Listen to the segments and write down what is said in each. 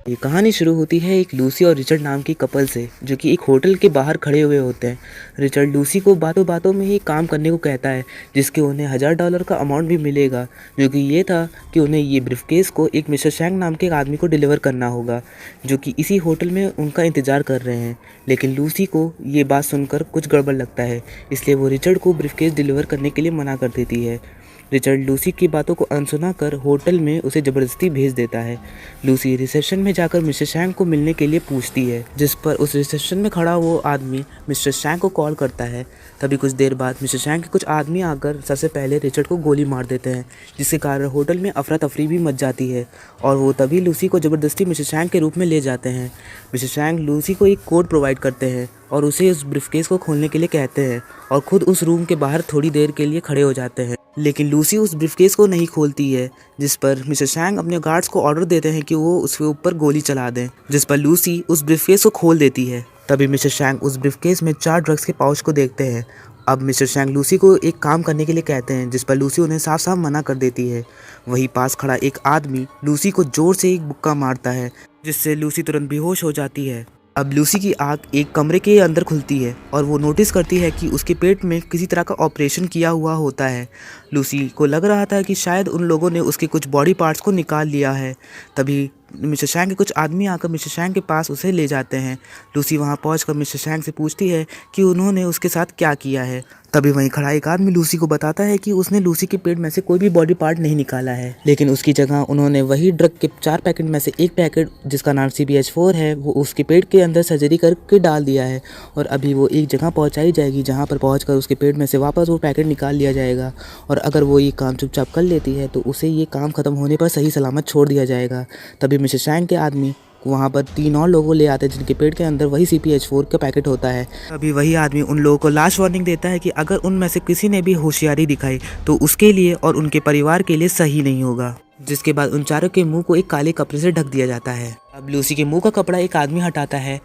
ये कहानी शुरू होती है एक लूसी और रिचर्ड नाम की कपल से, जो कि एक होटल के बाहर खड़े हुए होते हैं। रिचर्ड लूसी को बातों बातों में ही काम करने को कहता है, जिसके उन्हें $1000 का अमाउंट भी मिलेगा, जो कि ये था कि उन्हें ये ब्रीफकेस को एक मिस्टर शैंक नाम के एक आदमी को डिलीवर करना होगा, जो कि इसी होटल में उनका इंतज़ार कर रहे हैं। लेकिन लूसी को ये बात सुनकर कुछ गड़बड़ लगता है, इसलिए वो रिचर्ड को ब्रीफकेस डिलीवर करने के लिए मना कर देती है। रिचर्ड लूसी की बातों को अनसुना कर होटल में उसे ज़बरदस्ती भेज देता है। लूसी रिसेप्शन में जाकर मिस्टर शैंक को मिलने के लिए पूछती है, जिस पर उस रिसेप्शन में खड़ा वो आदमी मिस्टर शैंक को कॉल करता है। तभी कुछ देर बाद मिस्टर शैंक के कुछ आदमी आकर सबसे पहले रिचर्ड को गोली मार देते हैं, जिसके कारण होटल में अफरा तफरी भी मच जाती है और वो तभी लूसी को ज़बरदस्ती मिस्टर शैंक के रूप में ले जाते हैं। मिस्टर शैंक लूसी को एक कोड प्रोवाइड करते हैं और उसे उस ब्रीफकेस को खोलने के लिए कहते हैं और खुद उस रूम के बाहर थोड़ी देर के लिए खड़े हो जाते हैं। लेकिन लूसी उस ब्रीफकेस को नहीं खोलती है, जिस पर मिस्टर शैंक अपने गार्ड्स को ऑर्डर देते हैं कि वो उसके ऊपर गोली चला दें, जिस पर लूसी उस ब्रीफकेस को खोल देती है। तभी मिस्टर शैंक उस ब्रीफकेस में 4 ड्रग्स के पाउच को देखते हैं। अब मिस्टर शैंक लूसी को एक काम करने के लिए कहते हैं, जिस पर लूसी उन्हें साफ साफ मना कर देती है। वहीं पास खड़ा एक आदमी लूसी को जोर से एक मुक्का मारता है, जिससे लूसी तुरंत बेहोश हो जाती है। अब लूसी की आँख एक कमरे के अंदर खुलती है और वो नोटिस करती है कि उसके पेट में किसी तरह का ऑपरेशन किया हुआ होता है। लूसी को लग रहा था कि शायद उन लोगों ने उसके कुछ बॉडी पार्ट्स को निकाल लिया है। तभी मिस्टर शैंक के कुछ आदमी आकर मिस्टर शैंक के पास उसे ले जाते हैं। लूसी वहां पहुंचकर मिस्टर शैंक से पूछती है कि उन्होंने उसके साथ क्या किया है। तभी वहीं खड़ा एक आदमी लूसी को बताता है कि उसने लूसी के पेट में से कोई भी बॉडी पार्ट नहीं निकाला है, लेकिन उसकी जगह उन्होंने वही ड्रग के 4 पैकेट में से एक पैकेट, जिसका नाम CPH4 है, वो उसके पेट के अंदर सर्जरी करके डाल दिया है और अभी वो एक जगह पहुंचाई जाएगी, जहां पर पहुंचकर उसके पेट में से वापस वो पैकेट निकाल लिया जाएगा और अगर वो ये काम चुपचाप कर लेती है तो उसे ये काम खत्म होने पर सही सलामत छोड़ दिया जाएगा। तभी मिस्टर शैंक के आदमी वहाँ पर 3 और लोगों ले आते हैं, जिनके पेट के अंदर वही CPH4 का पैकेट होता है। तभी वही आदमी उन लोगों को लास्ट वार्निंग देता है कि अगर उनमें से किसी ने भी होशियारी दिखाई तो उसके लिए और उनके परिवार के लिए सही नहीं होगा। जिसके बाद उन चारों के मुंह को एक काले कपड़े से ढक दिया जाता है। अब लूसी के मुंह का कपड़ा एक आदमी हटाता है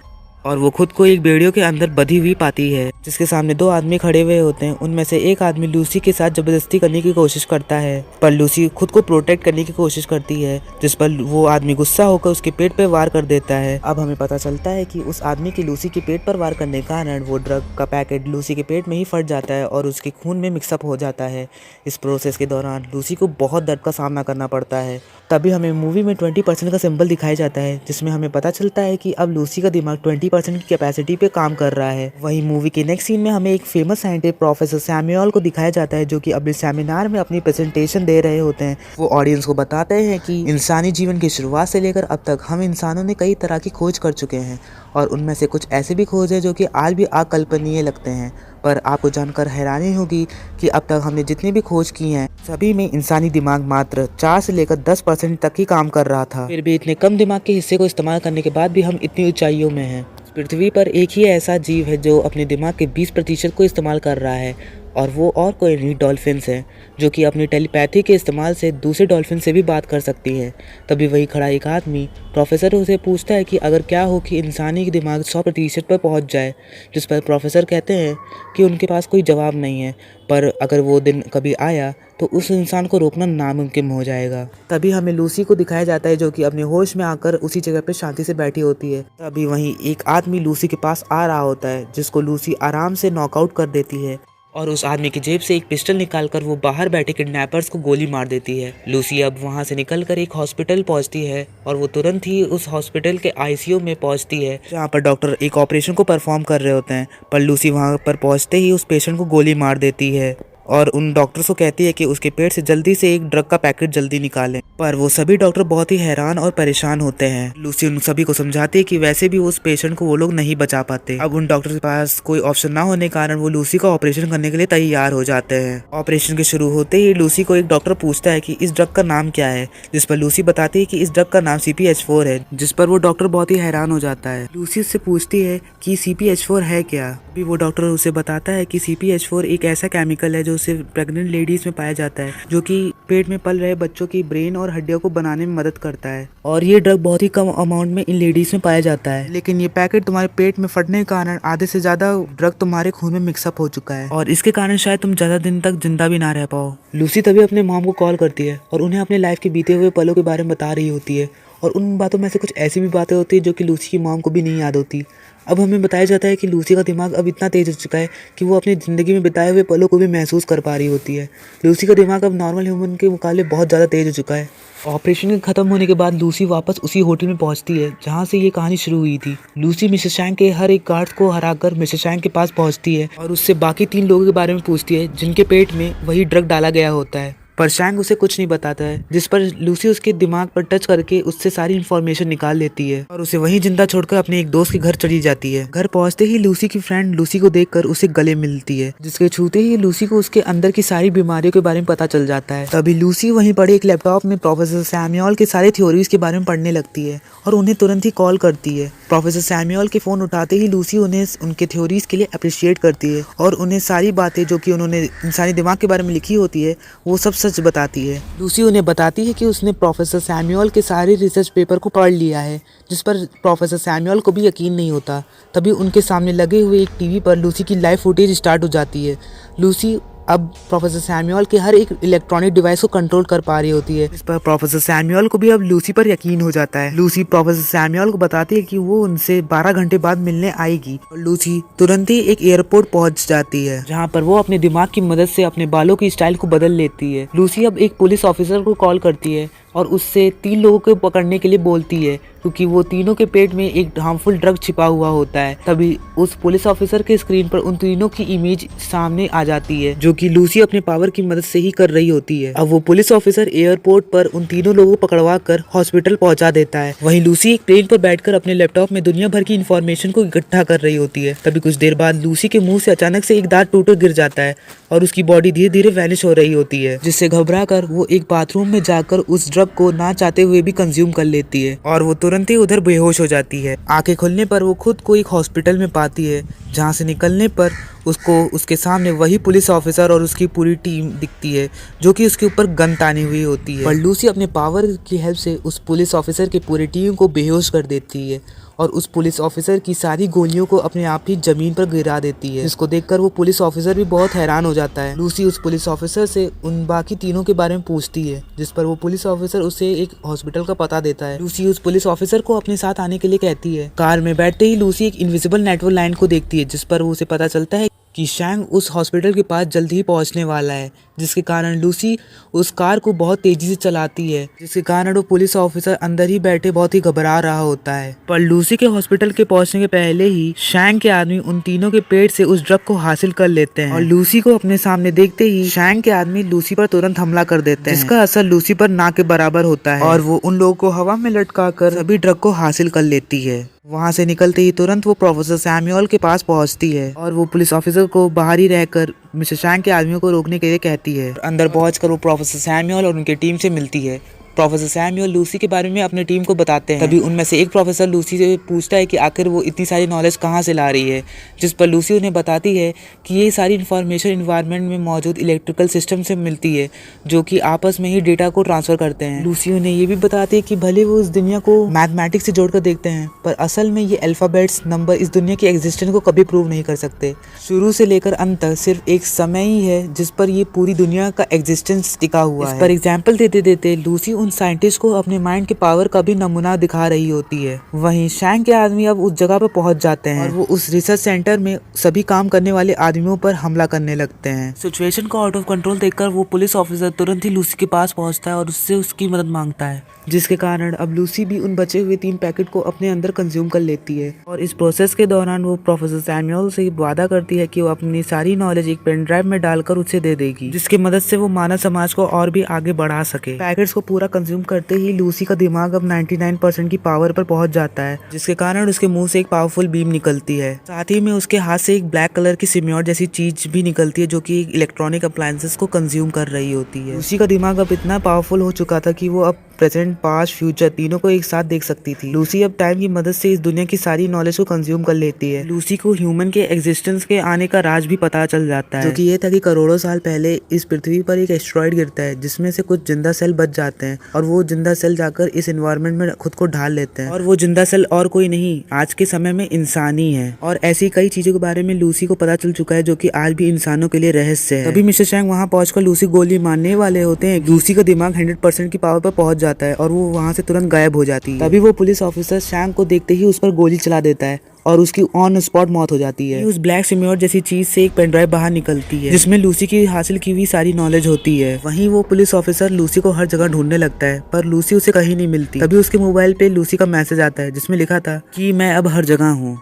और वो खुद को एक बेड़ियों के अंदर बंधी हुई पाती है, जिसके सामने 2 आदमी खड़े हुए होते हैं। उनमें से एक आदमी लूसी के साथ जबरदस्ती करने की कोशिश करता है, पर लूसी खुद को प्रोटेक्ट करने की कोशिश करती है, जिस पर वो आदमी गुस्सा होकर उसके पेट पे वार कर देता है। अब हमें पता चलता है कि उस आदमी की लूसी के पेट पर वार करने के कारण वो ड्रग का पैकेट लूसी के पेट में ही फट जाता है और उसके खून में मिक्सअप हो जाता है। इस प्रोसेस के दौरान लूसी को बहुत दर्द का सामना करना पड़ता है। तभी हमें मूवी में 20% का सिंबल दिखाया जाता है, जिसमें हमें पता चलता है कि अब लूसी का दिमाग 20% की कैपेसिटी पे काम कर रहा है। वहीं मूवी के नेक्स्ट सीन में हमें एक फेमस साइंटिस्ट प्रोफेसर सैमुअल को दिखाया जाता है, जो कि अपने सेमिनार में अपनी प्रेजेंटेशन दे रहे होते हैं। वो ऑडियंस को बताते हैं कि इंसानी जीवन की शुरुआत से लेकर अब तक हम इंसानों ने कई तरह की खोज कर चुके हैं और उनमें से कुछ ऐसे भी खोज है जो कि आज भी अकल्पनीय लगते हैं। पर आपको जानकर हैरानी होगी कि अब तक हमने जितनी भी खोज की हैं, सभी में इंसानी दिमाग मात्र 4 से लेकर 10% तक ही काम कर रहा था। फिर भी इतने कम दिमाग के हिस्से को इस्तेमाल करने के बाद भी हम इतनी ऊंचाइयों में हैं। पृथ्वी पर एक ही ऐसा जीव है जो अपने दिमाग के 20% को इस्तेमाल कर रहा है और वो और कोई नहीं, डॉल्फिन्स हैं, जो कि अपनी टेलीपैथी के इस्तेमाल से दूसरे डॉल्फिन से भी बात कर सकती हैं। तभी वही खड़ा एक आदमी प्रोफेसर उसे पूछता है कि अगर क्या हो कि इंसानी दिमाग 100% पर पहुंच जाए, जिस पर प्रोफेसर कहते हैं कि उनके पास कोई जवाब नहीं है, पर अगर वो दिन कभी आया तो उस इंसान को रोकना नामुमकिन हो जाएगा। तभी हमें लूसी को दिखाया जाता है, जो कि अपने होश में आकर उसी जगह पे शांति से बैठी होती है। तभी वहीं एक आदमी लूसी के पास आ रहा होता है, जिसको लूसी आराम से नॉकआउट कर देती है और उस आदमी की जेब से एक पिस्टल निकालकर वो बाहर बैठे किडनैपर्स को गोली मार देती है। लूसी अब वहां से निकलकर एक हॉस्पिटल पहुंचती है और वो तुरंत ही उस हॉस्पिटल के ICU में पहुंचती है, जहां पर डॉक्टर एक ऑपरेशन को परफॉर्म कर रहे होते हैं। पर लूसी वहां पर पहुंचते ही उस पेशेंट को गोली मार देती है और उन डॉक्टर्स को कहती है कि उसके पेट से जल्दी से एक ड्रग का पैकेट जल्दी निकालें। पर वो सभी डॉक्टर बहुत ही हैरान और परेशान होते हैं। लूसी उन सभी को समझाती है कि वैसे भी उस पेशेंट को वो लोग नहीं बचा पाते। अब उन डॉक्टर के पास कोई ऑप्शन ना होने के कारण वो लूसी का ऑपरेशन करने के लिए तैयार हो जाते हैं। ऑपरेशन के शुरू होते ही लूसी को एक डॉक्टर पूछता है कि इस ड्रग का नाम क्या है, जिस पर लूसी बताती है कि इस ड्रग का नाम CPH4 है, जिस पर वो डॉक्टर बहुत ही हैरान हो जाता है। लूसी उससे पूछती है कि CPH4 है क्या। अभी वो डॉक्टर उसे बताता है कि CPH4 एक ऐसा केमिकल है जो उसे प्रेग्नेंट लेडीज में पाया जाता है, जो कि पेट में पल रहे बच्चों की ब्रेन और हड्डियों को बनाने में मदद करता है। और ये ड्रग बहुत ही कम अमाउंट में इन लेडीज में पाया जाता है, लेकिन ये पैकेट तुम्हारे पेट में फटने के कारण आधे से ज्यादा ड्रग तुम्हारे खून में मिक्सअप हो चुका है और इसके कारण शायद तुम ज्यादा दिन तक जिंदा भी ना रह पाओ। लूसी तभी अपने मॉम को कॉल करती है और उन्हें अपने लाइफ के बीते हुए पलों के बारे में बता रही होती है, और उन बातों में से कुछ ऐसी भी बातें होती है जो कि लूसी की मॉम को भी नहीं याद होती। अब हमें बताया जाता है कि लूसी का दिमाग अब इतना तेज हो चुका है कि वो अपनी ज़िंदगी में बिताए हुए पलों को भी महसूस कर पा रही होती है। लूसी का दिमाग अब नॉर्मल ह्यूमन के मुकाबले बहुत ज़्यादा तेज हो चुका है। ऑपरेशन के खत्म होने के बाद लूसी वापस उसी होटल में पहुंचती है जहां से ये कहानी शुरू हुई थी। लूसी मिसेस शैंक के हर एक गार्ड को हराकर मिसेस शैंक के पास पहुंचती है और उससे बाकी 3 लोगों के बारे में पूछती है जिनके पेट में वही ड्रग डाला गया होता है, पर शैंक उसे कुछ नहीं बताता है, जिस पर लूसी उसके दिमाग पर टच करके उससे सारी इन्फॉर्मेशन निकाल लेती है और उसे वहीं जिंदा छोड़कर अपने एक दोस्त के घर चली जाती है। घर पहुंचते ही लूसी की फ्रेंड लूसी को देखकर उसे गले मिलती है, जिसके छूते ही लूसी को उसके अंदर की सारी बीमारियों के बारे में पता चल जाता है। तभी लूसी वहीं पड़े एक लैपटॉप में प्रोफेसर सैमुअल के सारे थ्योरीज के बारे में पढ़ने लगती है और उन्हें तुरंत ही कॉल करती है। प्रोफेसर सैमुअल के फोन उठाते ही लूसी उन्हें उनके थ्योरीज के लिए अप्रिशिएट करती है और उन्हें सारी बातें जो कि उन्होंने इंसानी दिमाग के बारे में लिखी होती है वो सब सच बताती है। लूसी उन्हें बताती है कि उसने प्रोफेसर सैमुअल के सारे रिसर्च पेपर को पढ़ लिया है, जिस पर प्रोफेसर सैमुअल को भी यकीन नहीं होता। तभी उनके सामने लगे हुए एक टीवी पर लूसी की लाइव फुटेज स्टार्ट हो जाती है। लूसी अब प्रोफेसर सैमुअल के हर एक इलेक्ट्रॉनिक डिवाइस को कंट्रोल कर पा रही होती है, इस पर प्रोफेसर सैमुअल को भी अब लूसी पर यकीन हो जाता है। लूसी प्रोफेसर सैमुअल को बताती है कि वो उनसे 12 घंटे बाद मिलने आएगी और लूसी तुरंत ही एक एयरपोर्ट पहुंच जाती है, जहां पर वो अपने दिमाग की मदद से अपने बालों की स्टाइल को बदल लेती है। लूसी अब एक पुलिस ऑफिसर को कॉल करती है और उससे 3 लोगों को पकड़ने के लिए बोलती है, क्योंकि वो तीनों के पेट में एक हार्मफुल ड्रग छिपा हुआ होता है। तभी उस पुलिस ऑफिसर के स्क्रीन पर उन तीनों की इमेज सामने आ जाती है, जो कि लूसी अपने पावर की मदद से ही कर रही होती है। अब वो पुलिस ऑफिसर एयरपोर्ट पर उन तीनों लोगों को पकड़वा कर हॉस्पिटल पहुंचा देता है। वहीं लूसी एक प्लेन पर बैठकर अपने लैपटॉप में दुनिया भर की इन्फॉर्मेशन को इकट्ठा कर रही होती है। तभी कुछ देर बाद लूसी के मुंह से अचानक से एक दांत टूट गिर जाता है और उसकी बॉडी धीरे धीरे वैनिश हो रही होती है, जिससे घबरा कर वो एक बाथरूम में जाकर उस ड्रग को ना चाहते हुए भी कंज्यूम कर लेती है और वो तुरंत ही उधर बेहोश हो जाती है। आंखें खुलने पर वो खुद को एक हॉस्पिटल में पाती है, जहां से निकलने पर उसको उसके सामने वही पुलिस ऑफिसर और उसकी पूरी टीम दिखती है, जो कि उसके ऊपर गन तानी हुई होती है। पर लूसी अपने पावर की हेल्प से उस पुलिस ऑफिसर की पूरी टीम को बेहोश कर देती है और उस पुलिस ऑफिसर की सारी गोलियों को अपने आप ही जमीन पर गिरा देती है, जिसको देखकर वो पुलिस ऑफिसर भी बहुत हैरान हो जाता है। लूसी उस पुलिस ऑफिसर से उन बाकी तीनों के बारे में पूछती है, जिस पर वो पुलिस ऑफिसर उसे एक हॉस्पिटल का पता देता है। लूसी उस पुलिस ऑफिसर को अपने साथ आने के लिए कहती है। कार में बैठते ही लूसी एक इनविजिबल नेटवर्क लाइन को देखती है, जिस पर उसे पता चलता है कि शैंक उस हॉस्पिटल के पास जल्द ही पहुंचने वाला है, जिसके कारण लूसी उस कार को बहुत तेजी से चलाती है, जिसके कारण वो पुलिस ऑफिसर अंदर ही बैठे बहुत ही घबरा रहा होता है। पर लूसी के हॉस्पिटल के पहुंचने के पहले ही शैंक के आदमी उन तीनों के पेट से उस ड्रग को हासिल कर लेते हैं और लूसी को अपने सामने देखते ही शैंक के आदमी लूसी पर तुरंत हमला कर देते हैं, जिसका असर लूसी पर ना के बराबर होता है और वो उन लोगों को हवा में लटका कर सभी ड्रग को हासिल कर लेती है। वहां से निकलते ही तुरंत वो प्रोफेसर सैमुअल के पास पहुंचती है और वो पुलिस ऑफिसर को बाहर ही रहकर मिस्टर शैंक के आदमियों को रोकने के लिए कहती है। अंदर पहुंचकर वो प्रोफेसर सैमुअल और उनकी टीम से मिलती है। प्रोफेसर सैमुअल लूसी के बारे में अपनी टीम को बताते हैं। तभी उनमें से एक प्रोफेसर लूसी से पूछता है कि आखिर वो इतनी सारी नॉलेज कहाँ से ला रही है, जिस पर लूसी उन्हें बताती है कि ये सारी इन्फॉर्मेशन इन्वायरमेंट में मौजूद इलेक्ट्रिकल सिस्टम से मिलती है, जो कि आपस में ही डेटा को ट्रांसफर करते हैं। लूसी उन्हें ये भी बताती है कि भले वो इस दुनिया को मैथमेटिक्स से जोड़कर देखते हैं, पर असल में ये अल्फाबेट्स नंबर इस दुनिया की एग्जिस्टेंस को कभी प्रूव नहीं कर सकते। शुरू से लेकर अंत तक सिर्फ एक समय ही है जिस पर ये पूरी दुनिया का एग्जिस्टेंस टिका हुआ है। इस पर एग्जाम्पल देते देते लूसी उन साइंटिस्ट को अपने माइंड के पावर का भी नमूना दिखा रही होती है। वहीं शैंक के आदमी अब उस जगह पर पहुंच जाते हैं और वो उस रिसर्च सेंटर में सभी काम करने वाले आदमियों पर हमला करने लगते हैं। सिचुएशन को आउट ऑफ कंट्रोल देखकर वो पुलिस ऑफिसर तुरंत ही लूसी के पास पहुंचता है और उससे उसकी मदद मांगता है, जिसके कारण अब लूसी भी उन बचे हुए 3 पैकेट को अपने अंदर कंज्यूम कर लेती है। और इस प्रोसेस के दौरान वो प्रोफेसर सैमुअल से वादा करती है कि वो अपनी सारी नॉलेज एक पेन ड्राइव में डालकर उसे दे देगी, जिसकी मदद से वो मानव समाज को और भी आगे बढ़ा सके। पैकेट्स को पूरा कंज्यूम करते ही लूसी का दिमाग अब 99% की पावर पर पहुंच जाता है, जिसके कारण उसके मुंह से एक पावरफुल बीम निकलती है। साथ ही में उसके हाथ से एक ब्लैक कलर की सिम्योट जैसी चीज भी निकलती है, जो कि इलेक्ट्रॉनिक अप्लायंसेस को कंज्यूम कर रही होती है। लूसी का दिमाग अब इतना पावरफुल हो चुका था कि वो अब प्रेजेंट, पास्ट, फ्यूचर तीनों को एक साथ देख सकती थी। लूसी अब टाइम की मदद से इस दुनिया की सारी नॉलेज को कंज्यूम कर लेती है। लूसी को ह्यूमन के एग्जिस्टेंस के आने का राज भी पता चल जाता है, जो कि ये था कि करोड़ों साल पहले इस पृथ्वी पर एक एस्ट्रॉइड गिरता है जिसमें से कुछ जिंदा सेल बच जाते हैं और वो जिंदा सेल जाकर इस एनवायरनमेंट में खुद को ढाल लेते हैं और वो जिंदा सेल और कोई नहीं, आज के समय में इंसान ही है। और ऐसी कई चीजों के बारे में लूसी को पता चल चुका है जो कि आज भी इंसानों के लिए रहस्य है। तभी मिस्टर चैंग वहां पहुंचकर लूसी गोली मारने वाले होते हैं। लूसी का दिमाग 100% की पावर पर पहुंच जाता है और वो वहां से तुरंत गायब हो जाती है। तभी वो पुलिस ऑफिसर चैंग को देखते ही उस पर गोली चला देता है और उसकी ऑन स्पॉट मौत हो जाती है। उस ब्लैक सिम्योर जैसी चीज से एक पेनड्राइव बाहर निकलती है जिसमें लूसी की हासिल की हुई सारी नॉलेज होती है। वहीं वो पुलिस ऑफिसर लूसी को हर जगह ढूंढने लगता है पर लूसी उसे कहीं नहीं मिलती। तभी उसके मोबाइल पे लूसी का मैसेज आता है जिसमें लिखा था कि मैं अब हर जगह हूँ।